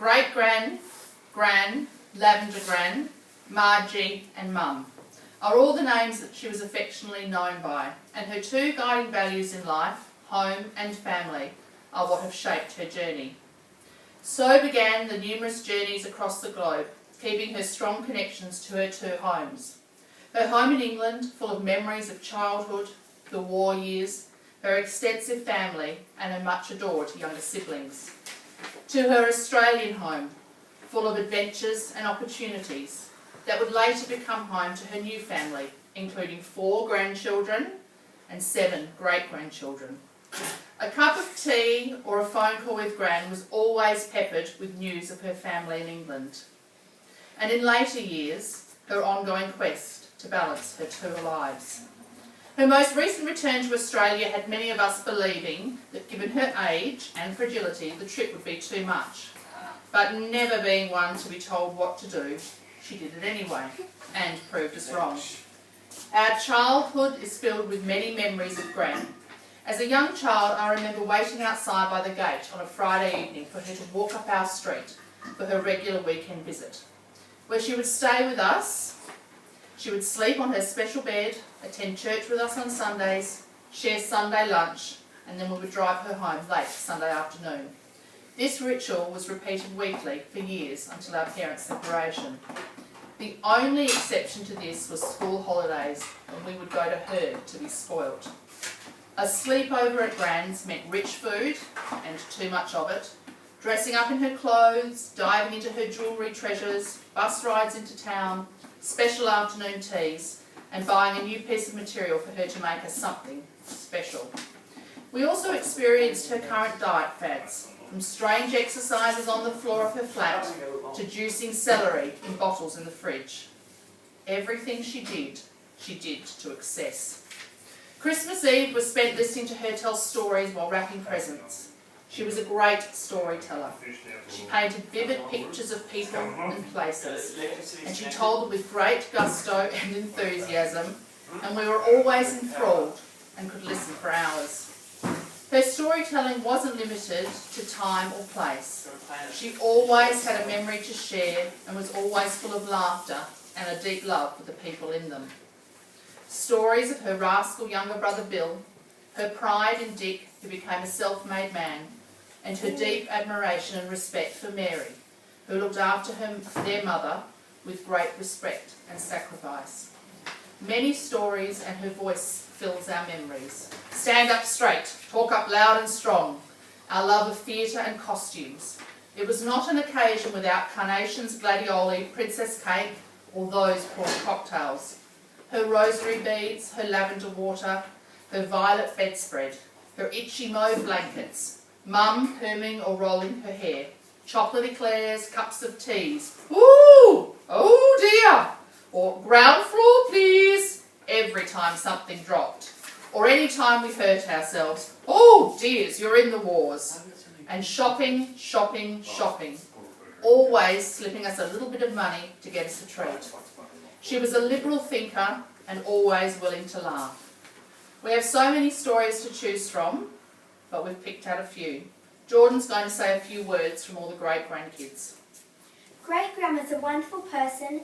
Great-Gran, Gran, Lavender Gran, Margie and Mum are all the names that she was affectionately known by, and her two guiding values in life, home and family, are what have shaped her journey. So began the numerous journeys across the globe, keeping her strong connections to her two homes. Her home in England, full of memories of childhood, the war years, her extensive family and her much adored younger siblings. To her Australian home, full of adventures and opportunities that would later become home to her new family, including 4 grandchildren and 7 great-grandchildren. A cup of tea or a phone call with Gran was always peppered with news of her family in England. And in later years, her ongoing quest to balance her two lives. Her most recent return to Australia had many of us believing that given her age and fragility, the trip would be too much. But never being one to be told what to do, she did it anyway, and proved us wrong. Our childhood is filled with many memories of Gran. As a young child, I remember waiting outside by the gate on a Friday evening for her to walk up our street for her regular weekend visit, where she would stay with us. She would sleep on her special bed, attend church with us on Sundays, share Sunday lunch, and then we would drive her home late Sunday afternoon. This ritual was repeated weekly for years until our parents' separation. The only exception to this was school holidays, when we would go to her to be spoilt. A sleepover at Gran's meant rich food, and too much of it, dressing up in her clothes, diving into her jewellery treasures, bus rides into town, special afternoon teas, and buying a new piece of material for her to make us something special. We also experienced her current diet fads, from strange exercises on the floor of her flat to juicing celery in bottles in the fridge. Everything she did to excess. Christmas Eve was spent listening to her tell stories while wrapping presents. She was a great storyteller. She painted vivid pictures of people and places, and she told them with great gusto and enthusiasm, and we were always enthralled and could listen for hours. Her storytelling wasn't limited to time or place. She always had a memory to share and was always full of laughter and a deep love for the people in them. Stories of her rascal younger brother Bill, her pride in Dick, who became a self-made man, and her deep admiration and respect for Mary, who looked after their mother with great respect and sacrifice. Many stories, and her voice fills our memories. Stand up straight, talk up loud and strong. Our love of theatre and costumes. It was not an occasion without carnations, gladioli, princess cake, or those prawn cocktails. Her rosary beads, her lavender water, her violet bedspread, her itchy mauve blankets, Mum combing or rolling her hair, chocolate eclairs, cups of teas, ooh, oh dear, or ground floor please, every time something dropped, or any time we hurt ourselves, oh dears, you're in the wars, and shopping, shopping, shopping, always slipping us a little bit of money to get us a treat. She was a liberal thinker and always willing to laugh. We have so many stories to choose from, but we've picked out a few. Jordan's going to say a few words from all the great-grandkids. Great-Gran is a wonderful person.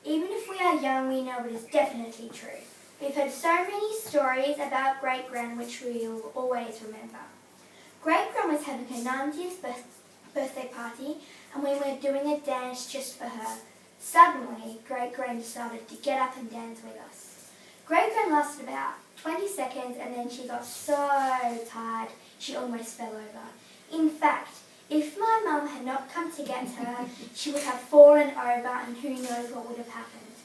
Even if we are young, we know it is definitely true. We've heard so many stories about Great-Gran which we will always remember. Great-Gran was having her 90th birthday party, and we were doing a dance just for her. Suddenly, Great-Gran decided to get up and dance with us. Great-Gran lasted about 20 seconds and then she got so tired she almost fell over. In fact, if my mum had not come to get her, she would have fallen over and who knows what would have happened.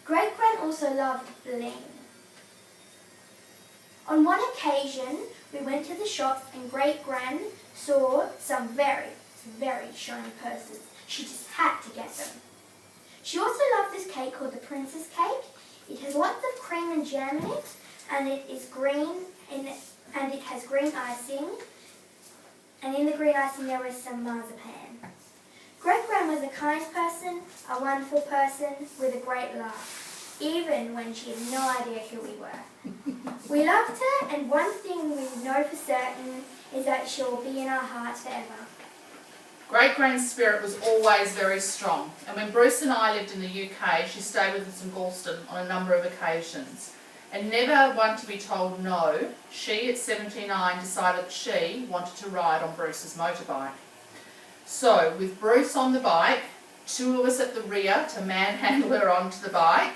Great-Gran also loved bling. On one occasion, we went to the shops and Great-Gran saw some very, very shiny purses. She just had to get them. She also loved this cake called the Princess Cake. It has lots of cream and jam in it, and it is green, and it has green icing, and in the green icing there was some marzipan. Great-Gran was a kind person, a wonderful person, with a great laugh, even when she had no idea who we were. We loved her, and one thing we know for certain is that she will be in our hearts forever. Great Gran's spirit was always very strong, and when Bruce and I lived in the UK, she stayed with us in Galston on a number of occasions. And never one to be told no, she at 79 decided that she wanted to ride on Bruce's motorbike. So, with Bruce on the bike, two of us at the rear to manhandle her onto the bike,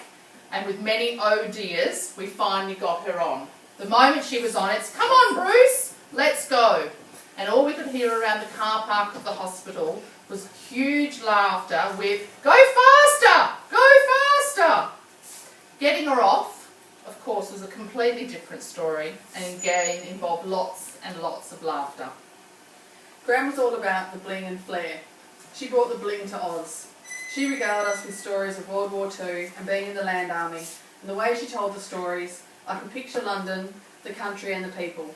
and with many oh dears, we finally got her on. The moment she was on, it's, come on Bruce, let's go. And all we could hear around the car park of the hospital was huge laughter with, go faster, go faster. Getting her off, of course, was a completely different story, and again involved lots and lots of laughter. Gran was all about the bling and flair. She brought the bling to Oz. She regaled us with stories of World War II and being in the Land Army, and the way she told the stories, I could picture London, the country and the people.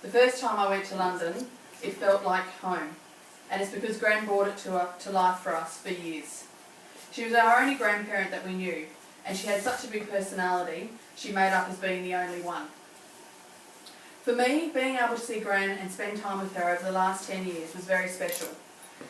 The first time I went to London, it felt like home, and it's because Gran brought it to life for us for years. She was our only grandparent that we knew, and she had such a big personality, she made up as being the only one. For me, being able to see Gran and spend time with her over the last 10 years was very special.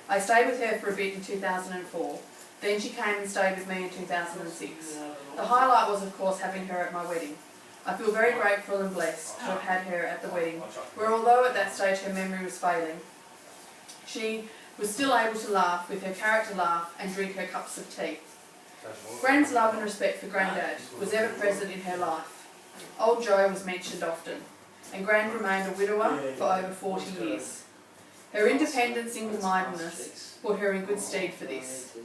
I stayed with her for a bit in 2004, then she came and stayed with me in 2006. The highlight was, of course, having her at my wedding. I feel very grateful and blessed to have had her at the wedding, where although at that stage her memory was failing, she was still able to laugh with her character laugh and drink her cups of tea. Gran's love and respect for Grandad was ever present in her life. Old Joe was mentioned often, and Gran remained a widower for over 40 years. Her independent single-mindedness put her in good stead for this.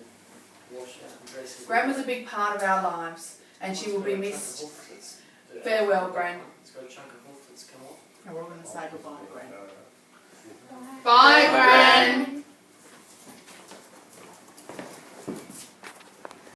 Gran was a big part of our lives, and she will be missed. Farewell, Gran. And we're all going to say goodbye to Gran. Bye, Gran.